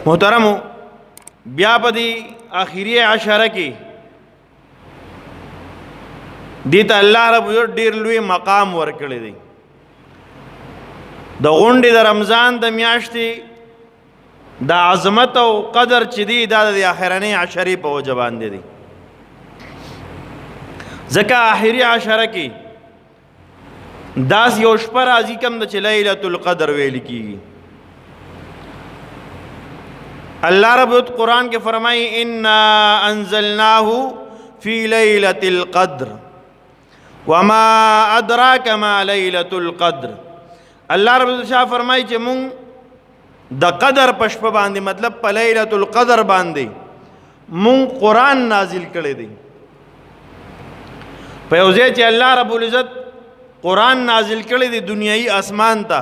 محترمو بیا په دې اخیری عشره کې دې ته الله رب ډېر لوی مقام ورکړی دی. د غونډې د رمضان د میاشتې د عظمت او قدر چې دی دا د اخرنۍ عشرې په وجه باندې دی. ځکه اخري عشره کې داس یو شپه راځي کوم د چې لیلة القدر ویل کېږي. اللہ رب قرآن کے فرمائی انا انزلناہ فی لیلۃ القدر وما ادراک ما لیلۃ القدر. اللہ رب شاہ فرمائی چې مونږ د قدر پشپ باندې مطلب په لیلۃ القدر باندې مونږ قرآن نازل کړی دی. په یو ځای چې الله رب العزت قرآن نازل کړی دی دنیایي اسمان ته،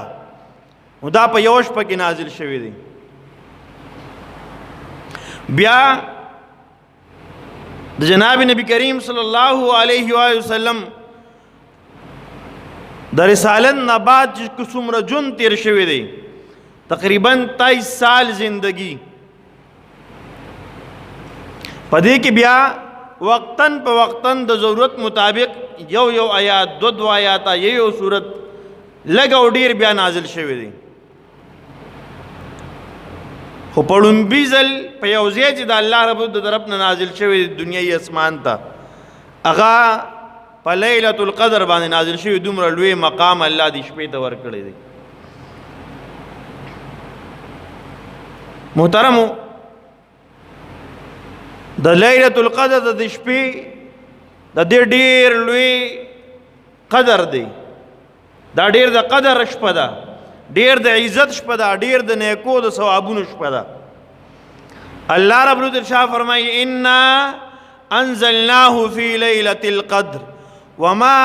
دا په یو شپه کې نازل شوی دی. بیا د جناب نبی کریم صلی الله علیه و وسلم د رسالت نه بعد چې څومره ژوند تیر شوی دی تقریبا 23 سال زندگی په دې کې بیا وقتاً په وقتاً د ضرورت مطابق یو آیات دو آیات یو صورت لږ او ډیر بیا نازل شوی دی. خو په لومبي ځل په یو ځای چې د الله رب د طرف نه نازل شوی دنیایي اسمان ته هغه په لیلة القدر باندې نازل شوی دومره لوی مقام الله دې شپې ته ورکړی دی. محترمو د لیلة القدر د شپې د دې ډیر لوی قدر دی. دا ډیر د قدر شپه ده، ډیر د عزت شپه ده، ډیر د نیکو د ثوابونو شپه ده. الله رب العزت شاہ فرمائی انا انزلناه فی لیلۃ القدر وما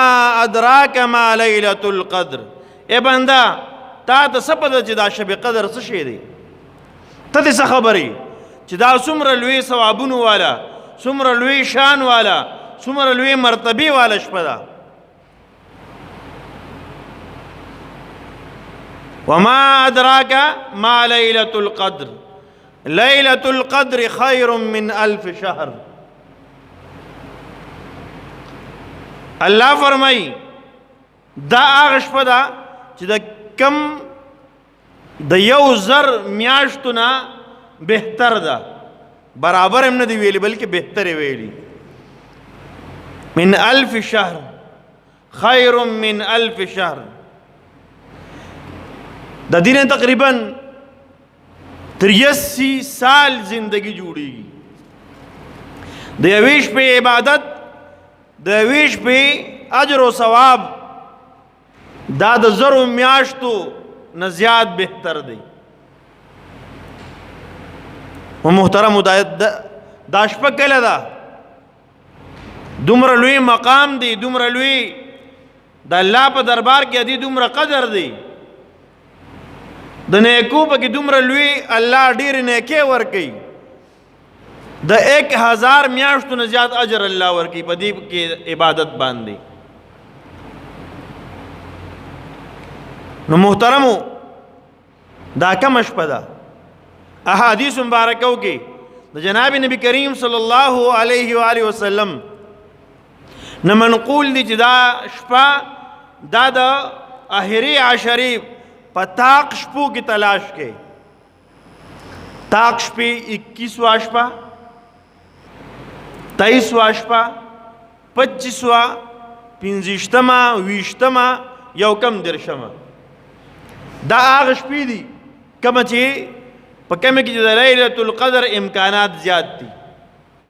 ادراک ما لیلۃ القدر. اے بندا تا ته څه پته چې دا شب قدر څه شی دی؟ ته دې څه خبرې چې دا څومره لوی ثوابونو والا، څومره لوی شان والا، څومره لوی مرتبه والا شپه ده. وما ادراک ما لیلۃ القدر لیلۃ القدر خیر من الف شهر. الله فرمائی دا هغه شپه ده چې د کم د یو زر میاشتو نه بهتر ده، برابر هم نه دی ویلی بلکې بهتر ویلی. من الف شهر خیر من الف شهر. د دین تقریبا 83 سال زندگی جوړیږي. د یوې شپې عبادت، د یوې شپې اجر او ثواب دا د زرو میاشتو نه زیات بهتر دی. و محترم دا شپه کله ده؟ دومره لوی مقام دی، دومره لوی د الله په دربار کې دی، دومره قدر دی. د نیکو پکې دومره لوی الله ډېر نیکۍ ورکوي. د 1000 میاشتو نه زیات اجر الله ورکوي په دې کې عبادت باندې. نو محترمو دا کومه شپه ده؟ احادیث مبارکو کې د جناب نبی کریم صلی الله علیه و آله وسلم نه منقول دي چې دا شپه دا د اخري عشرې په طاق شپو کی تلاش کے. طاق شپې 21واں شپه، 23واں شپه، 25واں، 25مه، 20مه، یو کم درشمه. دا هغه شپې دي کومه چې په کومه کې د لیلة القدر امکانات زیات دي.